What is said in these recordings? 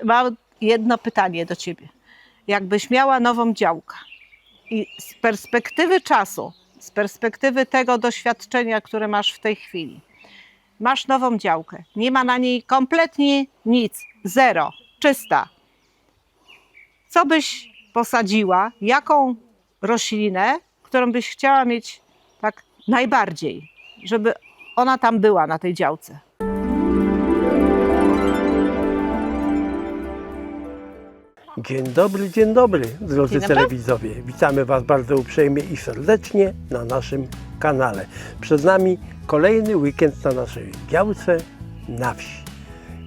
mam jedno pytanie do ciebie. Jakbyś miała nową działkę i z perspektywy czasu, z perspektywy tego doświadczenia, które masz w tej chwili, masz nową działkę, nie ma na niej kompletnie nic, zero, czysta. Co byś posadziła, jaką roślinę, którą byś chciała mieć tak najbardziej, żeby ona tam była na tej działce? Dzień dobry, drodzy Dzień dobry. telewidzowie. Witamy Was bardzo uprzejmie i serdecznie na naszym kanale. Przed nami kolejny weekend na naszej działce na wsi.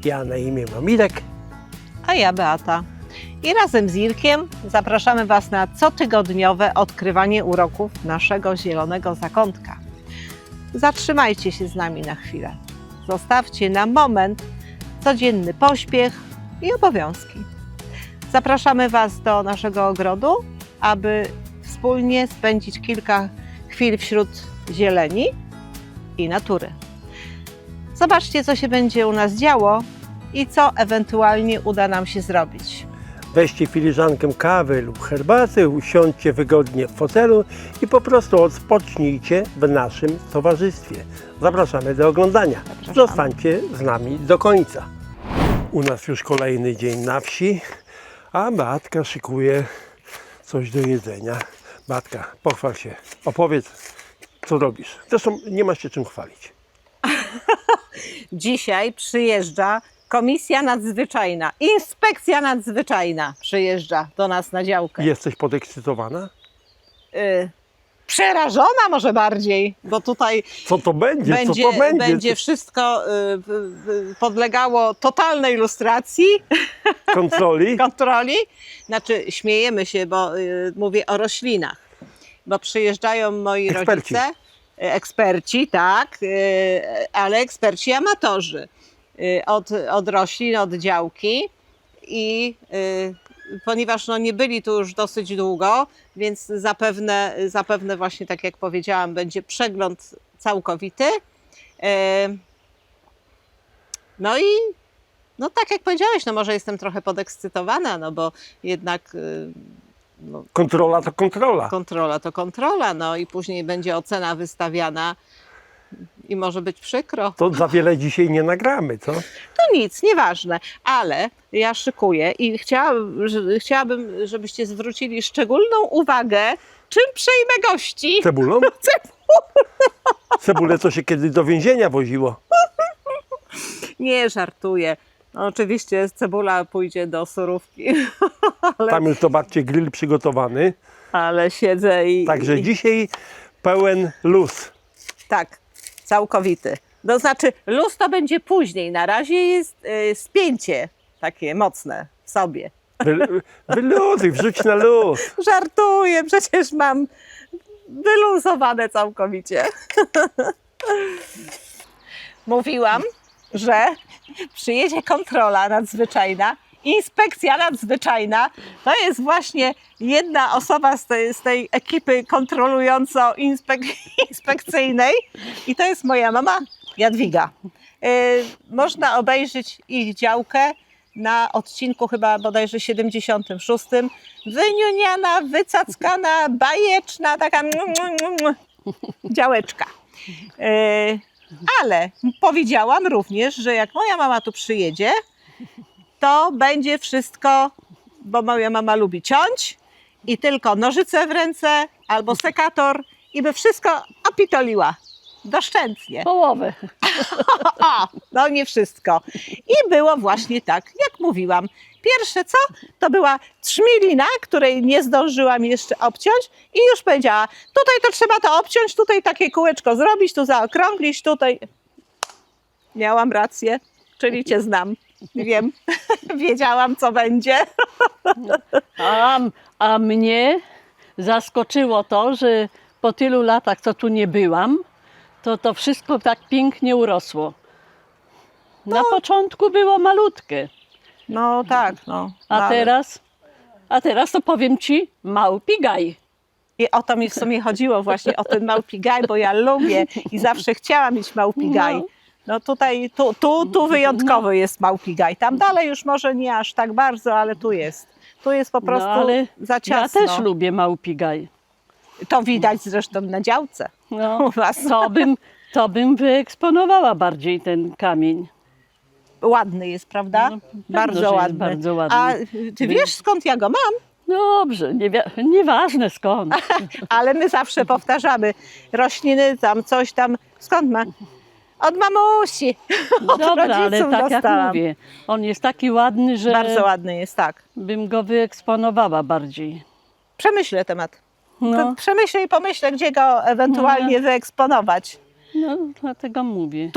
Ja na imię mam Mirek. A ja Beata. I razem z Irkiem zapraszamy Was na cotygodniowe odkrywanie uroków naszego zielonego zakątka. Zatrzymajcie się z nami na chwilę. Zostawcie na moment codzienny pośpiech i obowiązki. Zapraszamy Was do naszego ogrodu, aby wspólnie spędzić kilka chwil wśród zieleni i natury. Zobaczcie, co się będzie u nas działo i co ewentualnie uda nam się zrobić. Weźcie filiżankę kawy lub herbaty, usiądźcie wygodnie w fotelu i po prostu odpocznijcie w naszym towarzystwie. Zapraszamy do oglądania. Zapraszamy. Zostańcie z nami do końca. U nas już kolejny dzień na wsi, a Beatka szykuje coś do jedzenia. Beatka, pochwal się, opowiedz, co robisz. Zresztą nie masz się czym chwalić. Dzisiaj przyjeżdża Komisja Nadzwyczajna, Inspekcja Nadzwyczajna przyjeżdża do nas na działkę. Jesteś podekscytowana? Przerażona może bardziej, bo tutaj Co to będzie? Co to będzie? będzie wszystko podlegało totalnej lustracji, Kontroli? kontroli. Znaczy śmiejemy się, bo mówię o roślinach, bo przyjeżdżają moi Eksperci. rodzice, eksperci, tak, ale eksperci amatorzy od roślin, od działki i ponieważ no, nie byli tu już dosyć długo, więc zapewne właśnie tak jak powiedziałam, będzie przegląd całkowity. No i no tak jak powiedziałeś, no może jestem trochę podekscytowana, no bo jednak no, Kontrola to kontrola. kontrola to kontrola, no i później będzie ocena wystawiana i może być przykro. To za wiele dzisiaj nie nagramy, co? To nic, nieważne, ale ja szykuję i chciałabym, żebyście zwrócili szczególną uwagę, czym przejmę gości. Cebulą? Cebulę to się kiedyś do więzienia woziło. Nie, żartuję. No, oczywiście cebula pójdzie do surówki, Tam już zobaczcie grill przygotowany. ale siedzę i... Także dzisiaj pełen luz. Tak, całkowity. To znaczy luz to będzie później, na razie jest spięcie takie mocne w sobie. Wyluzuj, wrzuć na luz. Żartuję, przecież mam wyluzowane całkowicie. Mówiłam, że przyjedzie kontrola nadzwyczajna, inspekcja nadzwyczajna. To jest właśnie jedna osoba z tej ekipy kontrolująco-inspekcyjnej i to jest moja mama Jadwiga. Można obejrzeć ich działkę na odcinku chyba bodajże 76. Wyniuniana, wycackana, bajeczna, taka działeczka. Ale powiedziałam również, że jak moja mama tu przyjedzie, to będzie wszystko, bo moja mama lubi ciąć i tylko nożyce w ręce albo sekator i by wszystko opitoliła. Doszczętnie. Połowę. No nie wszystko. I było właśnie tak, jak mówiłam. Pierwsze co, to była trzmilina, której nie zdążyłam jeszcze obciąć i już powiedziała, tutaj to trzeba to obciąć, tutaj takie kółeczko zrobić, tu zaokrąglić, tutaj. Miałam rację, czyli cię znam. Wiem, wiedziałam co będzie. A mnie zaskoczyło to, że po tylu latach, co tu nie byłam, to wszystko tak pięknie urosło. Na początku było malutkie, No tak, no. a teraz to powiem Ci, małpi gaj. I o to mi w sumie chodziło właśnie, o ten małpi gaj, bo ja lubię i zawsze chciałam mieć małpi gaj. No. No tutaj, tu wyjątkowo jest małpigaj. Tam dalej już może nie aż tak bardzo, ale tu jest. Tu jest po prostu ale za ja ciasno. też lubię małpigaj. To widać zresztą na działce No, u was. to bym wyeksponowała bardziej ten kamień. Ładny jest, prawda? No, pewno, że bardzo jest ładny. bardzo ładny. A ty wiesz, skąd ja go mam? Dobrze, nieważne skąd. Ale my zawsze powtarzamy. Rośliny tam, coś tam. Skąd ma? Od mamusi. Od Dobra, ale rodziców tak jak dostałam. mówię, on jest taki ładny, że Bardzo ładny jest, tak. bym go wyeksponowała bardziej. Przemyślę temat. No, Przemyślę i pomyślę, gdzie go ewentualnie wyeksponować. no dlatego mówię.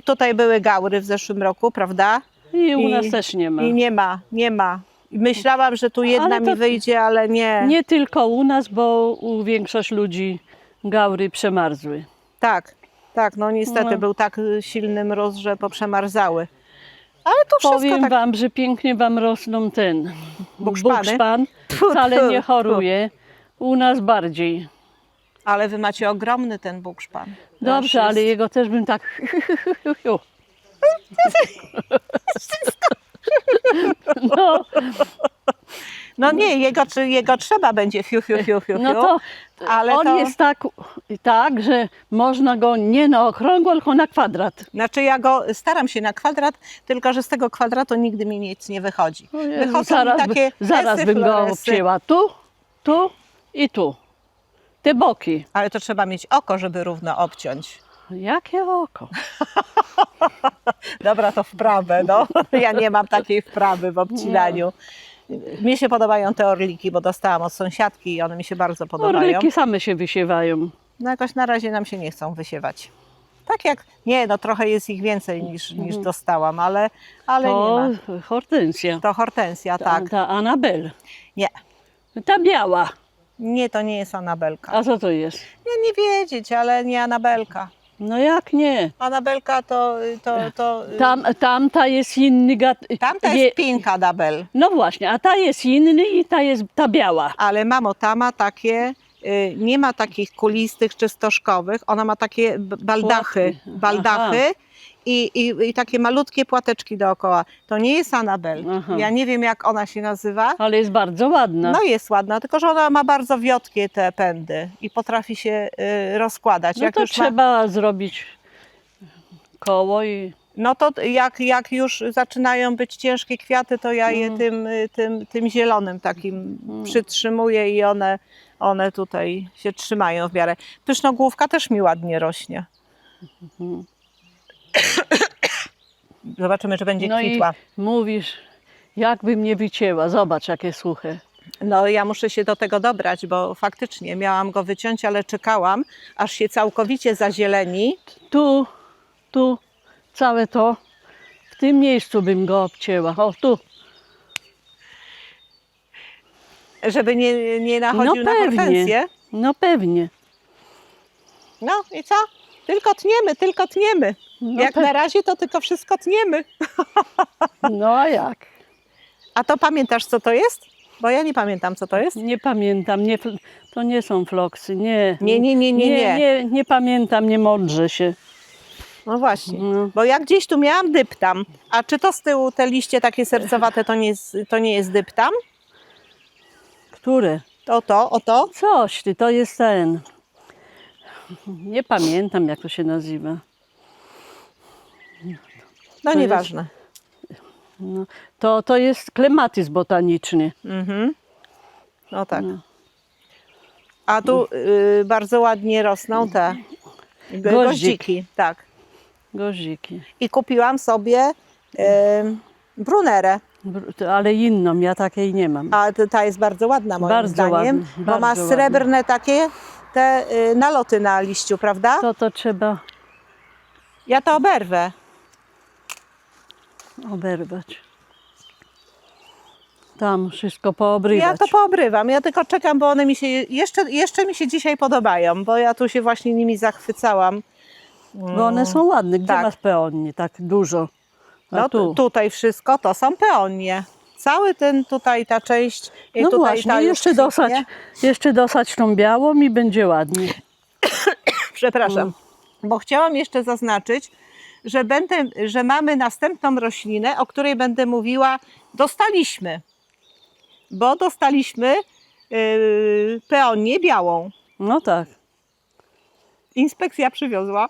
Tutaj były gaury w zeszłym roku, prawda? I u nas też nie ma. I nie ma. Myślałam, że tu jedna Ale to mi wyjdzie, ale nie. Nie tylko u nas, bo u większość ludzi gaury przemarzły. Tak, no niestety No. był tak silny mróz, że poprzemarzały. Ale to wszystko Powiem tak... wam, że pięknie wam rosną ten Bukszpany? bukszpan. Tfu, Wcale tfu, nie tfu. choruje. U nas bardziej. Ale wy macie ogromny ten bukszpan. Dobrze, ale jego też bym tak... No, No nie, jego trzeba będzie fiu. no to Ale on to... jest tak, że można go nie na okrągło, tylko na kwadrat. Znaczy ja go staram się na kwadrat, tylko że z tego kwadratu nigdy mi nic nie wychodzi. O Jezu, Wychodzą mi takie zaraz esy, bym go floresy. obcięła. Tu i tu. Te boki. Ale to trzeba mieć oko, żeby równo obciąć. Jakie oko? Dobra, to wprawę, no. Ja nie mam takiej wprawy w obcinaniu. Mnie się podobają te orliki, bo dostałam od sąsiadki i one mi się bardzo podobają. Orliki same się wysiewają. No jakoś na razie nam się nie chcą wysiewać. Tak jak, nie, no trochę jest ich więcej niż dostałam, ale nie To ma. hortensja. To hortensja, tak. Ta Anabel. Nie, Ta biała. nie, to nie jest Anabelka. A co to jest? Nie wiedzieć, ale nie Anabelka. No jak nie? Anabelka to Tamta jest inny tamta jest Pink Anabel. No właśnie, a ta jest inny i ta jest ta biała. Ale mamo, ta ma takie, nie ma takich kulistych czy stożkowych, ona ma takie baldachy, Płatki. baldachy i takie malutkie płateczki dookoła. To nie jest Anabel. Aha. Ja nie wiem, jak ona się nazywa. Ale jest bardzo ładna. No jest ładna, tylko że ona ma bardzo wiotkie te pędy i potrafi się rozkładać. No Jak to już trzeba zrobić koło i... no to jak już zaczynają być ciężkie kwiaty, to ja je tym zielonym takim przytrzymuję i one tutaj się trzymają w miarę. Pysznogłówka też mi ładnie rośnie. Zobaczymy, czy będzie No kwitła. i mówisz, jakbym nie wycięła. Zobacz, jakie suche. No ja muszę się do tego dobrać, bo faktycznie miałam go wyciąć, ale czekałam, aż się całkowicie zazieleni. Tu, całe to. W tym miejscu bym go obcięła. O, tu. Żeby nie nachodził na hortensję. No pewnie. No i co? Tylko tniemy. No Jak na razie to tylko wszystko tniemy. No a jak? A to pamiętasz, co to jest? Bo ja nie pamiętam, co to jest. Nie pamiętam, to nie są floksy, nie. Nie. Nie pamiętam, nie mądrzę się. No właśnie, No. bo ja gdzieś tu miałam dyptam. A czy to z tyłu te liście takie sercowate to nie jest dyptam? Które? Oto. Coś ty, to jest ten. Nie pamiętam, jak to się nazywa. No To nieważne. No, to jest klematys botaniczny. Mhm. No tak. No. A tu bardzo ładnie rosną te goździki. Tak. Goździki. I kupiłam sobie brunerę. Ale inną, ja takiej nie mam. A ta jest bardzo ładna moim Bardzo zdaniem, ładna, bo ma bardzo srebrne takie te naloty na liściu, prawda? To trzeba Ja to oberwę. oberwać. Tam wszystko poobrywać. Ja to poobrywam, ja tylko czekam, bo one mi się jeszcze mi się dzisiaj podobają, bo ja tu się właśnie nimi zachwycałam. Bo one są ładne. Gdzie Tak. masz peonie? Tak dużo. A No tu. tutaj wszystko to są peonie. Cały ten tutaj ta część i No tutaj właśnie, ta już jeszcze dosać tą białą i będzie ładnie. Przepraszam, bo chciałam jeszcze zaznaczyć, że mamy następną roślinę, o której będę mówiła, dostaliśmy. Bo dostaliśmy peonię białą. No tak. Inspekcja przywiozła.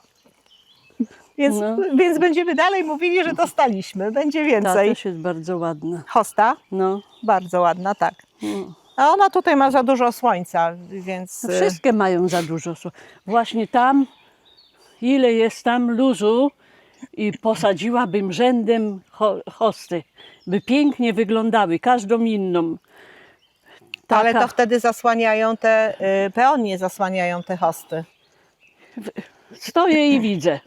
Więc, No. więc będziemy dalej mówili, że dostaliśmy. Będzie Ta więcej. też jest bardzo ładna. Hosta, No. bardzo ładna, tak. No. A ona tutaj ma za dużo słońca, więc... Wszystkie mają za dużo. Właśnie tam, ile jest tam luzu i posadziłabym rzędem hosty, by pięknie wyglądały, każdą inną. Ale Taka- to wtedy zasłaniają te, peonie zasłaniają te hosty. Stoję i widzę.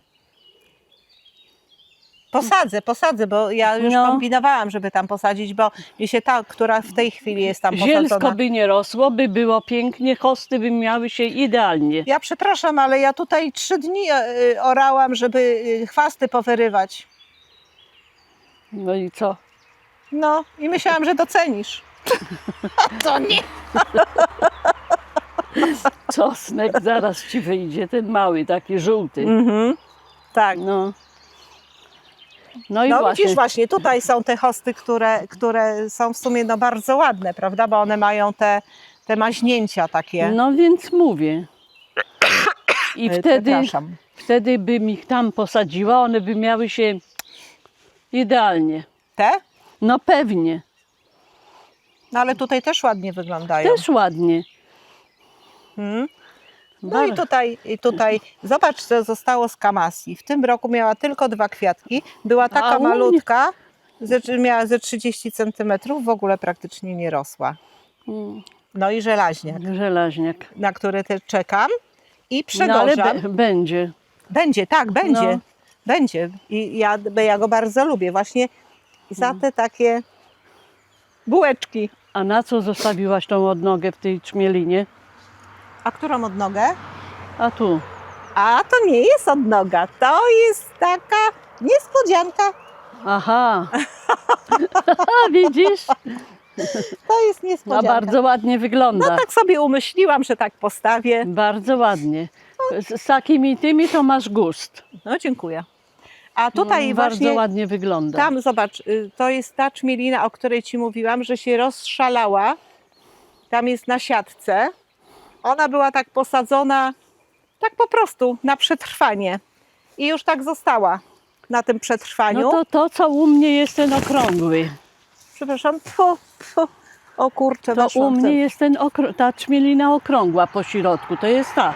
Posadzę, bo ja już No. kombinowałam, żeby tam posadzić, bo mi się ta, która w tej chwili jest tam Zielsko posadzona... by nie rosło, by było pięknie, hosty by miały się idealnie. Ja przepraszam, ale ja tutaj 3 dni orałam, żeby chwasty powyrywać. No i co? No i myślałam, że docenisz. A to nie. Czosnek zaraz ci wyjdzie, ten mały, taki żółty. Mhm. Tak. No. No i No właśnie. widzisz, właśnie tutaj są te hosty, które są w sumie no, bardzo ładne, prawda? Bo one mają te maźnięcia takie. No więc mówię. I Przepraszam. wtedy bym ich tam posadziła, one by miały się idealnie. Te? No pewnie, No ale tutaj też ładnie wyglądają. też ładnie. Mhm. No i tutaj zobacz, co zostało z kamasji. W tym roku miała tylko 2 kwiatki. Była taka A u mnie- malutka, miała ze 30 cm, w ogóle praktycznie nie rosła. Mm, No i żelaźniak, Żelaźniak. na który też czekam. I No ale przegorzam. będzie. Będzie, tak, będzie. No. Będzie. I ja go bardzo lubię. Właśnie za te takie bułeczki. A na co zostawiłaś tą odnogę w tej czmielinie? A którą odnogę? A tu. A to nie jest odnoga. To jest taka niespodzianka. Aha. Widzisz? To jest No niespodzianka. bardzo ładnie wygląda. No tak sobie umyśliłam, że tak postawię. Bardzo ładnie. Z takimi tymi to masz gust. No dziękuję. A tutaj Bardzo właśnie, ładnie wygląda. tam zobacz, to jest ta czmielina, o której Ci mówiłam, że się rozszalała. Tam jest na siatce. Ona była tak posadzona, tak po prostu na przetrwanie. I już tak została na tym przetrwaniu. No to co u mnie jest ten okrągły. Przepraszam, tfu. O kurczę, To weszłam u w mnie ten- jest ta czmielina okrągła po środku. To jest ta.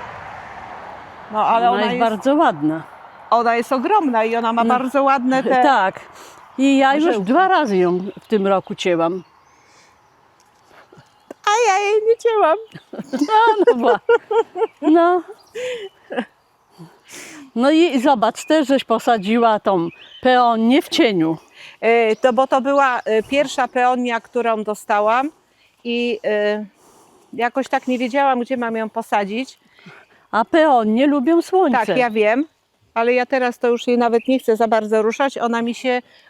No ale Ona jest bardzo ładna. ona jest ogromna i ona ma bardzo ładne te... Tak. I ja już Żyłki. 2 razy ją w tym roku cięłam. A ja jej nie cięłam. No. No i zobacz, też żeś posadziła tą peonię w cieniu. Bo to była pierwsza peonia, którą dostałam i jakoś tak nie wiedziałam, gdzie mam ją posadzić. A peonie lubią słońce. Tak, ja wiem, ale ja teraz to już jej nawet nie chcę za bardzo ruszać.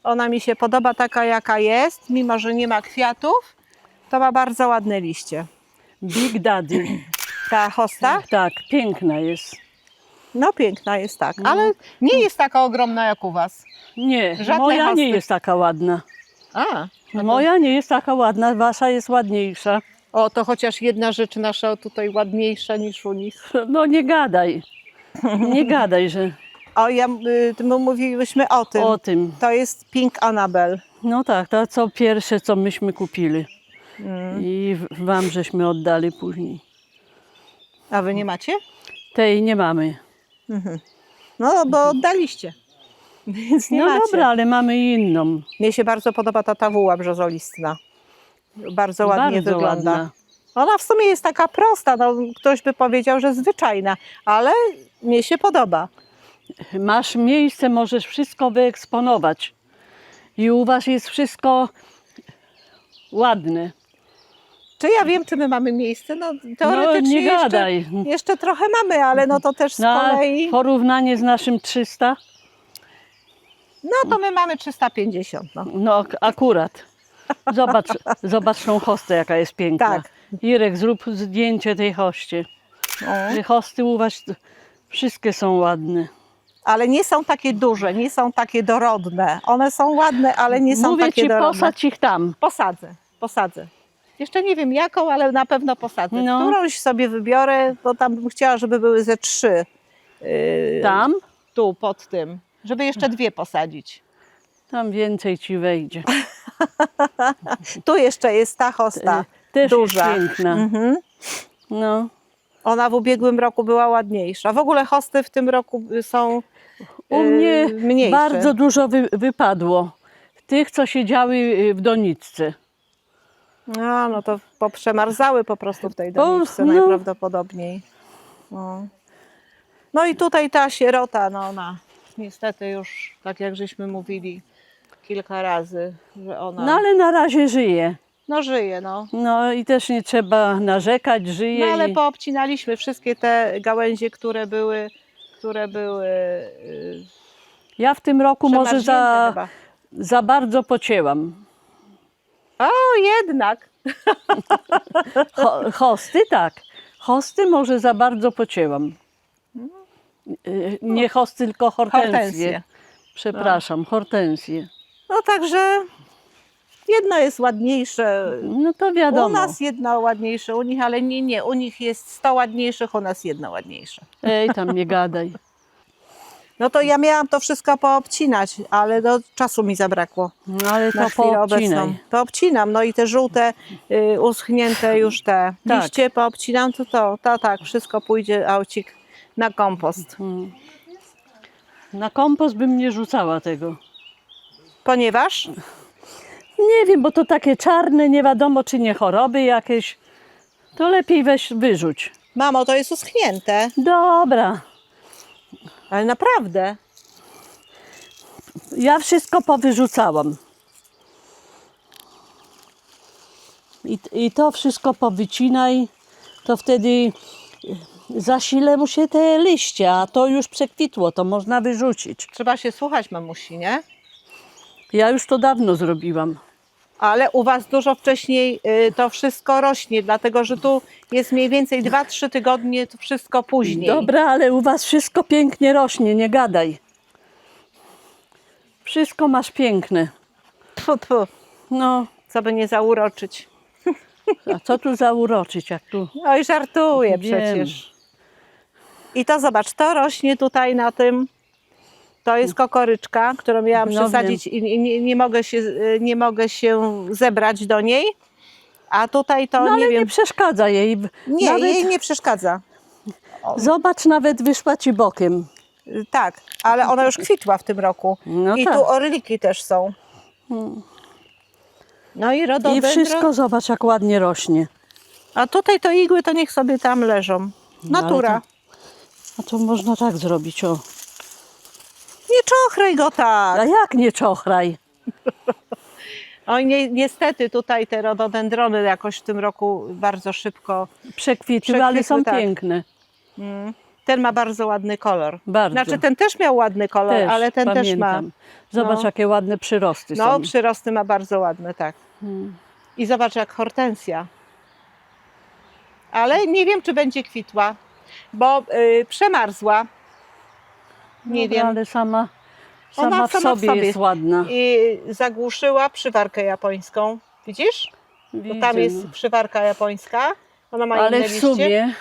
Ona mi się podoba taka, jaka jest, mimo że nie ma kwiatów, to ma bardzo ładne liście. Big Daddy. Ta hosta, Tak, piękna jest. no piękna jest tak, ale nie jest taka ogromna jak u Was. Nie, Żadnej moja hosty. nie jest taka ładna. A, Moja nie jest taka ładna, wasza jest ładniejsza. o, to chociaż jedna rzecz nasza tutaj ładniejsza niż u nich. No nie gadaj. Nie gadaj, że O, my mówiłyśmy o tym. o tym. To jest Pink Annabelle. No tak, to co pierwsze, co myśmy kupili. I wam żeśmy oddali później. A Wy nie macie? Tej nie mamy. No, bo oddaliście. Więc nie No macie. dobra, ale mamy inną. Mnie się bardzo podoba ta tawuła brzozolistna. Bardzo ładnie Bardzo wygląda. ładna. Ona w sumie jest taka prosta, no, ktoś by powiedział, że zwyczajna, ale mnie się podoba. Masz miejsce, możesz wszystko wyeksponować. I u was jest wszystko ładne. Czy ja wiem, czy my mamy miejsce? No teoretycznie nie gadaj. jeszcze trochę mamy, ale no to też z Na kolei... porównanie z naszym 300, No to my mamy 350. No. no akurat. Zobacz tą hostę, jaka jest piękna. Tak. Irek, zrób zdjęcie tej hoście. Te hosty u was wszystkie są ładne. Ale nie są takie duże, nie są takie dorodne. One są ładne, ale nie są Mówię takie ci, dorodne. posadź ich tam. Posadzę. Jeszcze nie wiem jaką, ale na pewno posadzę. No. Którąś sobie wybiorę, bo tam bym chciała, żeby były ze 3. Tam? Tu, pod tym. Żeby jeszcze 2 posadzić. Tam więcej ci wejdzie. Tu jeszcze jest ta hosta. Też duża. jest piękna. Mhm. No. Ona w ubiegłym roku była ładniejsza. W ogóle hosty w tym roku są U mnie mniejsze. bardzo dużo wypadło. Tych, co siedziały w doniczce. No to poprzemarzały po prostu w tej Bo, doniczce no. najprawdopodobniej. No i tutaj ta sierota, no ona niestety już, tak jak żeśmy mówili kilka razy, że ona No ale na razie żyje. żyje, no. No i też nie trzeba narzekać, żyje. No ale i... poobcinaliśmy wszystkie te gałęzie, które były Ja w tym roku może przemarznięte chyba. za bardzo pocięłam. O, jednak. Hosty tak. Hosty może za bardzo pocięłam. Nie hosty, tylko hortensje. Hortensje. Przepraszam, hortensje. No także jedno jest ładniejsze. No to wiadomo. U nas jedno ładniejsze, u nich, ale nie. U nich jest 100 ładniejszych, u nas jedno ładniejsze. Ej, tam nie gadaj. No to ja miałam to wszystko poobcinać, ale do czasu mi zabrakło. No ale Na to chwilę obecną. poobcinaj. To obcinam, no i te żółte, uschnięte już te Tak. liście poobcinam, to tak, wszystko pójdzie aucik na kompost. Na kompost bym nie rzucała tego. Ponieważ Nie wiem, bo to takie czarne, nie wiadomo czy nie choroby jakieś. To lepiej weź wyrzuć. mamo, to jest uschnięte, Dobra. ale naprawdę. Ja wszystko powyrzucałam. I to wszystko powycinaj, to wtedy zasile mu się te liście, a to już przekwitło, to można wyrzucić. Trzeba się słuchać mamusi, nie? Ja już to dawno zrobiłam. Ale u was dużo wcześniej to wszystko rośnie, dlatego że tu jest mniej więcej 2-3 tygodnie, to wszystko później. Dobra, ale u was wszystko pięknie rośnie, nie gadaj. Wszystko masz piękne. Tfu, tfu, No, co by nie zauroczyć. a co tu zauroczyć, jak tu... Oj, żartuję Wiem. przecież. I to zobacz, to rośnie tutaj na tym. To jest kokoryczka, którą miałam No przesadzić i nie mogę się zebrać do niej. A tutaj to No ale nie wiem. nie przeszkadza jej. Nie, Nawet, jej nie przeszkadza. Zobacz, nawet wyszła ci bokiem. Tak, ale ona już kwitła w tym roku. No I tak. tu orliki też są. No i I rododendron. wszystko, zobacz, jak ładnie rośnie. A tutaj to igły to niech sobie tam leżą. No, ale Natura. A to można tak zrobić, o. Nie czochraj go tak. A jak nie czochraj? Oj, niestety tutaj te rododendrony jakoś w tym roku bardzo szybko. Przekwitły, ale są tak. piękne. Ten ma bardzo ładny kolor. Bardzo. Znaczy ten też miał ładny kolor, Też, ale ten też ma. pamiętam. Zobacz, no. jakie ładne przyrosty No, są. przyrosty ma bardzo ładne, tak. I zobacz jak hortensja. Ale nie wiem, czy będzie kwitła, bo przemarzła. Nie Dobra, wiem. ale sama Ona w sobie jest ładna. I zagłuszyła przywarkę japońską. Widzisz? Bo Widzę, tam jest no. przywarka japońska. Ona ma Ale inne w liście. sumie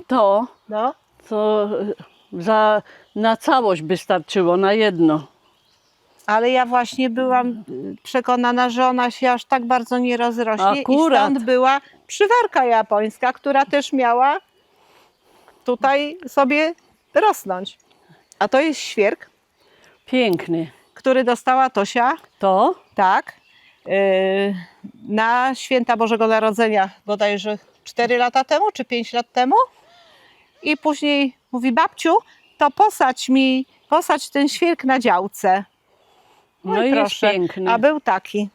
to No. na całość by starczyło, na jedno. Ale ja właśnie byłam przekonana, że ona się aż tak bardzo nie rozrośnie. Akurat. I stąd była przywarka japońska, która też miała tutaj sobie rosnąć. A to jest świerk, Piękny. który dostała Tosia, To? tak, na święta Bożego Narodzenia, bodajże 4 lata temu, czy 5 lat temu. I później mówi, babciu, to posadź ten świerk na działce. No i jest piękny. A był taki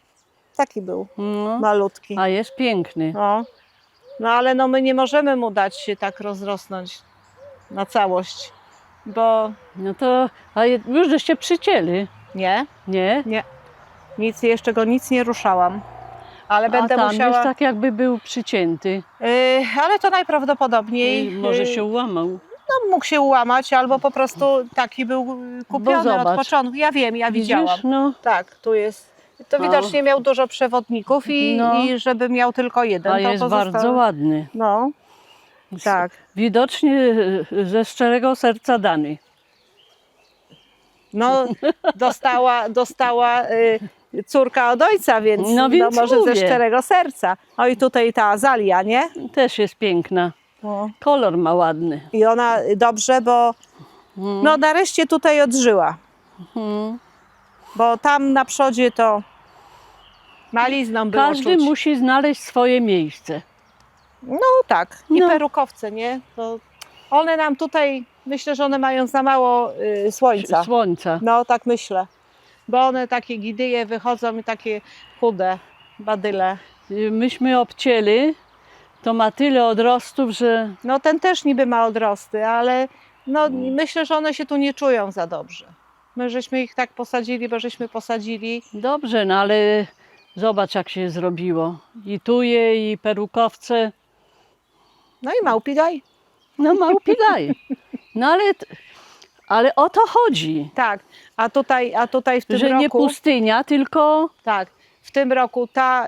był, No, malutki. a jest piękny. No ale no my nie możemy mu dać się tak rozrosnąć na całość, bo No to, już żeście przycięli, nie, nie? jeszcze go nic nie ruszałam. Ale będę A tam musiała, już tak jakby był przycięty. ale to najprawdopodobniej, Może się ułamał. No, mógł się ułamać, albo po prostu taki był kupiony od zobacz. początku. Ja wiem, ja widziałam. Widzisz? No, Tak, tu jest. To No. widocznie miał dużo przewodników No. i żeby miał tylko jeden, a to jest pozostało. bardzo ładny. No, tak. Widocznie ze szczerego serca dany. No, dostała córka od ojca, więc, No więc może mówię. ze szczerego serca. O i tutaj ta azalia, nie? Też jest piękna. No. Kolor ma ładny. I ona dobrze, bo no nareszcie tutaj odżyła. Mhm. Bo tam na przodzie to malizną było Każdy czuć. musi znaleźć swoje miejsce. No tak, i No. perukowce, nie? To one nam tutaj, myślę, że one mają za mało słońca. Słońca. No tak myślę. Bo one takie gidyje wychodzą i takie chude badyle. Myśmy obcięli, to ma tyle odrostów, że No ten też niby ma odrosty, ale no, myślę, że one się tu nie czują za dobrze. My żeśmy ich tak posadzili, bo żeśmy posadzili. dobrze, no ale zobacz jak się zrobiło. I tuje, i perukowce. No i małpigaj. No małpigaj. No ale o to chodzi. Tak, a tutaj w tym Że roku... nie pustynia, tylko Tak, w tym roku ta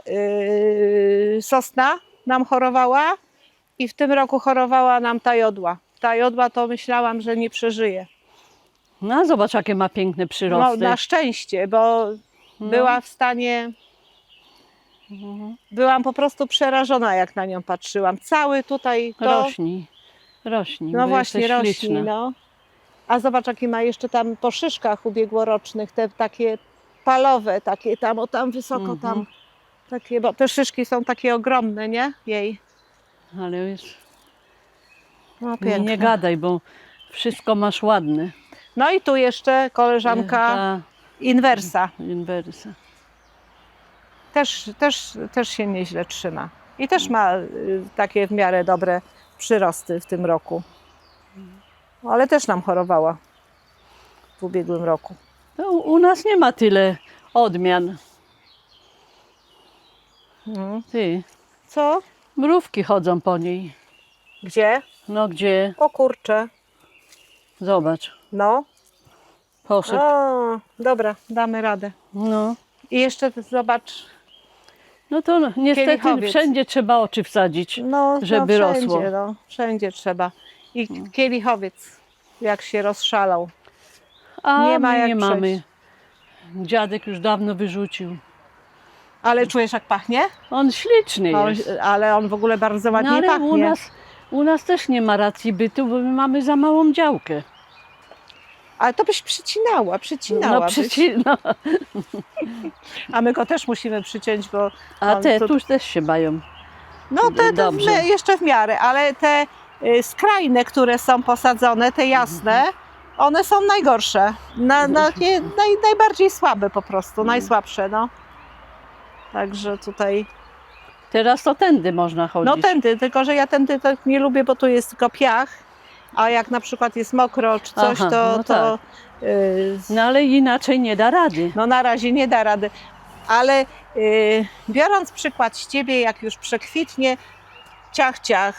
sosna nam chorowała i w tym roku chorowała nam ta jodła. Ta jodła to myślałam, że nie przeżyje. no zobacz jakie ma piękne No, przyrosty. na szczęście, bo była w stanie... Byłam po prostu przerażona, jak na nią patrzyłam. Cały tutaj to... Rośnij, No bo właśnie, jesteś rośnie. śliczna. No. A zobacz, jaki ma jeszcze tam po szyszkach ubiegłorocznych, te takie palowe, takie tam, o tam wysoko, tam. Takie, bo te szyszki są takie ogromne, nie? Jej. Ale jest... No, Nie, piękne. nie gadaj, bo wszystko masz ładne. No i tu jeszcze koleżanka Ta inwersa. inwersa. Też się nieźle trzyma. I też ma takie w miarę dobre przyrosty w tym roku. Ale też nam chorowała w ubiegłym roku. No, u nas nie ma tyle odmian. Mhm. Ty, Co? mrówki chodzą po niej. Gdzie? No gdzie? O kurczę. Zobacz. No. Poszedł. O, dobra, damy radę. No. I jeszcze zobacz, No to niestety Kielichowiec. wszędzie trzeba oczy wsadzić, no, żeby no wszędzie, rosło. no, wszędzie trzeba. I kielichowiec, jak się rozszalał. A Nie ma my jak nie mamy. przejść. Dziadek już dawno wyrzucił. Ale czujesz, jak pachnie? On śliczny On, jest. ale on w ogóle bardzo ładnie No ale pachnie. u nas też nie ma racji bytu, bo my mamy za małą działkę. Ale to byś przycinała. No no. A my go też musimy przyciąć, bo A on te tu- tu też się bają. No te Dobrze. jeszcze w miarę, ale te skrajne, które są posadzone, te jasne, one są najgorsze. Najbardziej słabe po prostu, najsłabsze, no. Także tutaj... Teraz to tędy można chodzić. No tędy, tylko że ja tędy tak nie lubię, bo tu jest tylko piach, a jak na przykład jest mokro czy coś, Aha, to, no to No ale inaczej nie da rady. no na razie nie da rady. Ale biorąc przykład z Ciebie, jak już przekwitnie, ciach, ciach,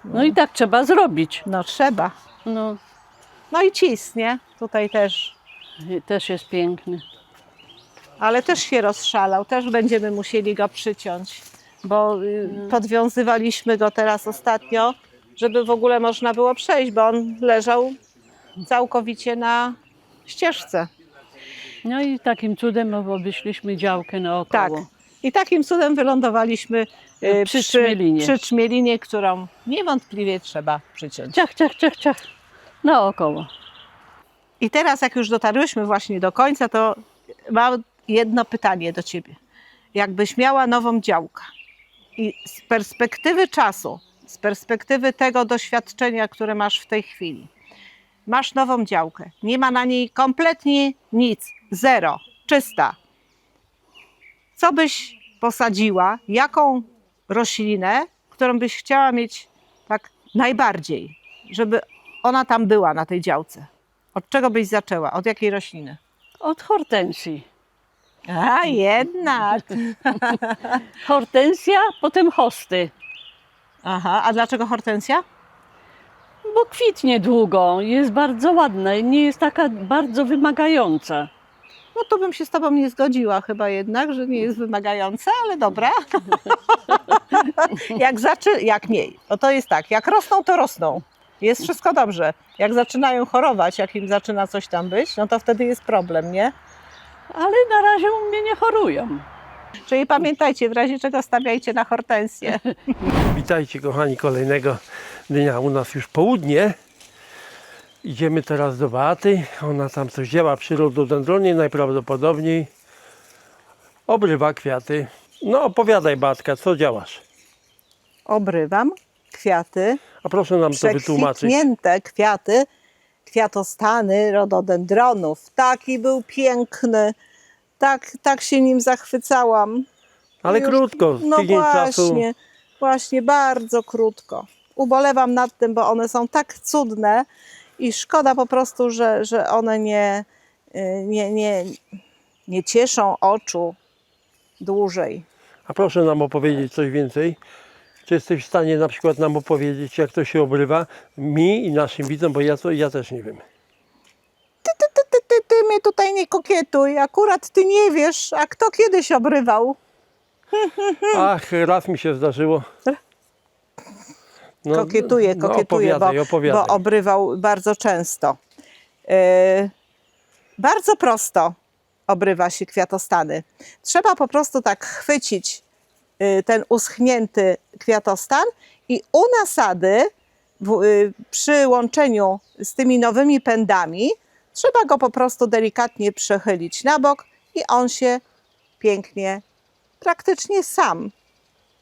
No i tak trzeba zrobić. no trzeba. No, No i cis, nie? Tutaj też. też jest piękny. Ale też się rozszalał, też będziemy musieli go przyciąć, bo podwiązywaliśmy go teraz ostatnio, żeby w ogóle można było przejść, bo on leżał całkowicie na ścieżce. No i takim cudem obeszliśmy działkę naokoło. Tak. I takim cudem wylądowaliśmy Przy Czmielinie. przy Czmielinie, którą niewątpliwie trzeba przyciąć. Ciach, ciach, ciach, ciach. Naokoło. I teraz, jak już dotarłyśmy właśnie do końca, to mam jedno pytanie do Ciebie. Jakbyś miała nową działkę i z perspektywy czasu, z perspektywy tego doświadczenia, które masz w tej chwili, masz nową działkę, nie ma na niej kompletnie nic, zero, czysta. Co byś posadziła, jaką roślinę, którą byś chciała mieć tak najbardziej, żeby ona tam była na tej działce? Od czego byś zaczęła? Od jakiej rośliny? Od hortensji. A, jednak. Hortensja, potem hosty. Aha, a dlaczego hortensja? Bo kwitnie długo, jest bardzo ładna i nie jest taka bardzo wymagająca. No to bym się z tobą nie zgodziła chyba jednak, że nie jest wymagająca, ale dobra. Jak nie, no to jest tak, jak rosną, to rosną. Jest wszystko dobrze. Jak zaczynają chorować, jak im zaczyna coś tam być, no to wtedy jest problem, nie? Ale na razie u mnie nie chorują. Czyli pamiętajcie, w razie czego stawiajcie na hortensję. Witajcie kochani, kolejnego dnia u nas już południe. Idziemy teraz do Beaty. Ona tam coś działa przy rododendronie, najprawdopodobniej obrywa kwiaty. No opowiadaj Beatka, co działasz? Obrywam kwiaty, A proszę nam to wytłumaczyć. przekwitnięte kwiaty, kwiatostany rododendronów. Taki był piękny, tak się nim zachwycałam. Ale Już- krótko, No tydzień czasu. właśnie, bardzo krótko. Ubolewam nad tym, bo one są tak cudne i szkoda po prostu, że one nie cieszą oczu dłużej. A proszę nam opowiedzieć coś więcej. Czy jesteś w stanie na przykład nam opowiedzieć, jak to się obrywa? Mi i naszym widzom, bo ja też nie wiem. Ty mnie tutaj nie kokietuj, akurat ty nie wiesz, a kto kiedyś obrywał? Ach, raz mi się zdarzyło. No, Kokietuję, no, opowiadaj. bo obrywał bardzo często. Bardzo prosto obrywa się kwiatostany. Trzeba po prostu tak chwycić ten uschnięty kwiatostan i u nasady przy łączeniu z tymi nowymi pędami trzeba go po prostu delikatnie przechylić na bok i on się pięknie, praktycznie sam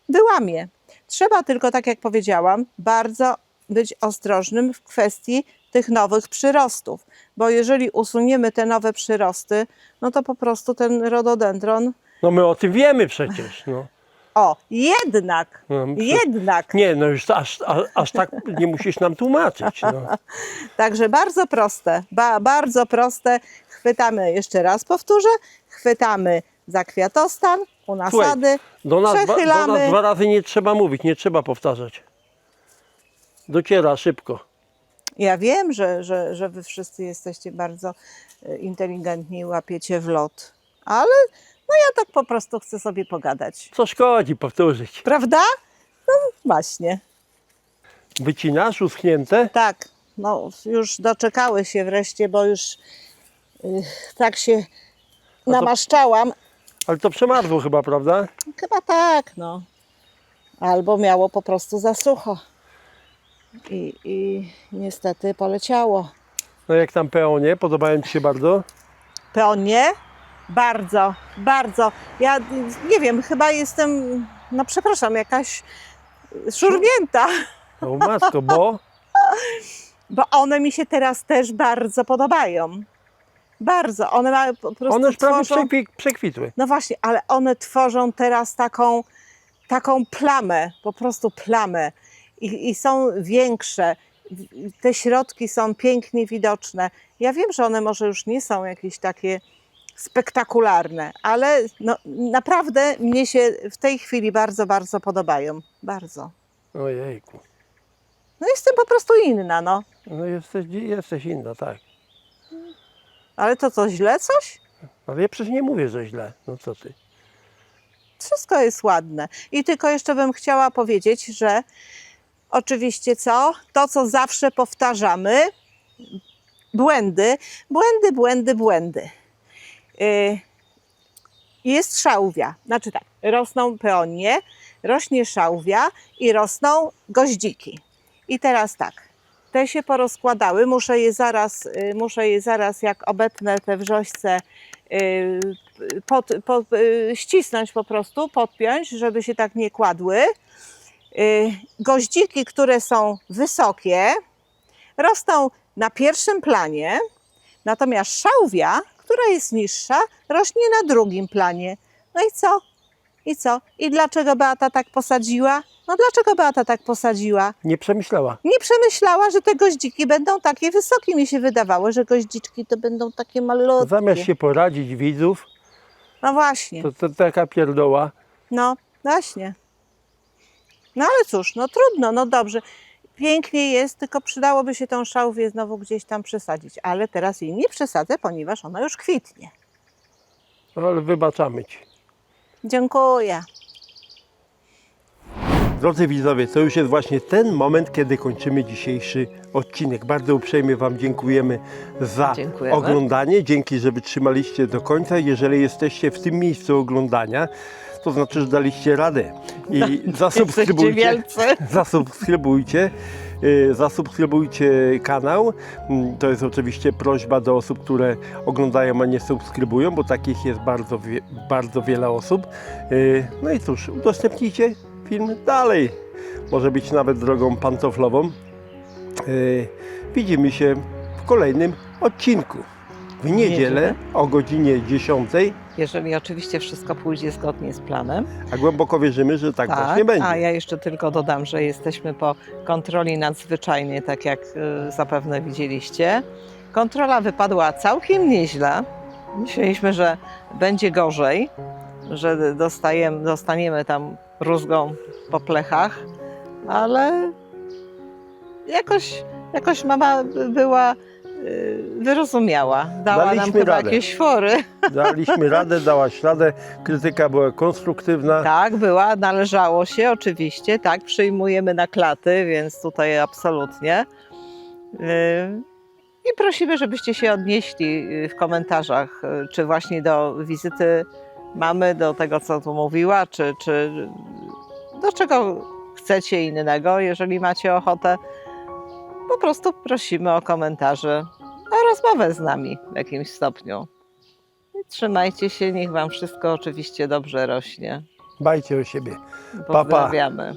wyłamie. Trzeba tylko, tak jak powiedziałam, bardzo być ostrożnym w kwestii tych nowych przyrostów, bo jeżeli usuniemy te nowe przyrosty, no to po prostu ten rododendron, No my o tym wiemy przecież. No. jednak, No, jednak. Nie, no już aż tak nie musisz nam tłumaczyć. No. Także bardzo proste, bardzo proste. Chwytamy, jeszcze raz powtórzę, chwytamy za kwiatostan u nasady, Do nas przechylamy. 2 razy nie trzeba mówić, nie trzeba powtarzać. Dociera szybko. Ja wiem, że wy wszyscy jesteście bardzo inteligentni i łapiecie w lot, ale no ja tak po prostu chcę sobie pogadać. Co szkodzi powtórzyć. Prawda? No właśnie. Wycinasz uschnięte? Tak, no już doczekały się wreszcie, bo już tak się namaszczałam. Ale to przemarzło chyba, prawda? Chyba tak, no. Albo miało po prostu za sucho. I niestety poleciało. No jak tam peonie? Podobają Ci się bardzo? Peonie? Bardzo, bardzo. Ja nie wiem, chyba jestem, no przepraszam, jakaś szurnięta, O matko, bo? bo one mi się teraz też bardzo podobają. Bardzo. One mają po prostu One już prawie tworzą... przekwitły. No właśnie, ale one tworzą teraz taką plamę, po prostu plamę. I są większe. Te środki są pięknie widoczne. Ja wiem, że one może już nie są jakieś takie spektakularne, ale no, naprawdę mnie się w tej chwili bardzo, bardzo podobają. Bardzo. Ojejku. No jestem po prostu inna, no. No jesteś inna, tak. Ale to co, źle coś? Ale ja przecież nie mówię, że źle. No co ty? Wszystko jest ładne. I tylko jeszcze bym chciała powiedzieć, że oczywiście to co zawsze powtarzamy, błędy. Jest szałwia, znaczy tak, rosną peonie, rośnie szałwia i rosną goździki. I teraz tak, te się porozkładały, muszę je zaraz jak obetnę te wrzośce, ścisnąć po prostu, podpiąć, żeby się tak nie kładły. Goździki, które są wysokie, rosną na pierwszym planie, natomiast szałwia, która jest niższa, rośnie na drugim planie. No i co? I co? I dlaczego Beata tak posadziła? No dlaczego Beata tak posadziła? Nie przemyślała. Nie przemyślała, że te goździki będą takie wysokie. Mi się wydawało, że goździczki to będą takie malutkie. Zamiast się poradzić widzów, No właśnie, to taka pierdoła. no właśnie. No ale cóż, no trudno, no dobrze. Pięknie jest, tylko przydałoby się tą szałwię znowu gdzieś tam przesadzić, ale teraz jej nie przesadzę, ponieważ ona już kwitnie. No, ale wybaczamy Ci. Dziękuję. Drodzy widzowie, to już jest właśnie ten moment, kiedy kończymy dzisiejszy odcinek. Bardzo uprzejmie Wam dziękujemy za Dziękujemy. oglądanie. Dzięki, że wytrzymaliście do końca. Jeżeli jesteście w tym miejscu oglądania, to znaczy, że daliście radę. I zasubskrybujcie. Jesteście wielcy. Zasubskrybujcie kanał. To jest oczywiście prośba do osób, które oglądają, a nie subskrybują, bo takich jest bardzo wiele osób. No i cóż, udostępnijcie film dalej. Może być nawet drogą pantoflową. Widzimy się w kolejnym odcinku. W niedzielę o godzinie 10. Jeżeli oczywiście wszystko pójdzie zgodnie z planem. A głęboko wierzymy, że tak właśnie będzie. A ja jeszcze tylko dodam, że jesteśmy po kontroli nadzwyczajnej, tak jak zapewne widzieliście. Kontrola wypadła całkiem nieźle. Myśleliśmy, że będzie gorzej, że dostaniemy tam rózgą po plechach, ale jakoś mama była wyrozumiała. Dała nam Daliśmy chyba radę. jakieś fory. Daliśmy radę, dałaś radę. Krytyka była konstruktywna. Tak, była, należało się oczywiście, tak, przyjmujemy na klaty, więc tutaj absolutnie. I prosimy, żebyście się odnieśli w komentarzach, czy właśnie do wizyty mamy, do tego, co tu mówiła, czy do czego chcecie innego, jeżeli macie ochotę. Po prostu prosimy o komentarze, o rozmowę z nami w jakimś stopniu. I trzymajcie się, niech Wam wszystko oczywiście dobrze rośnie. Dbajcie o siebie. Pa, pa. Pozdrawiamy.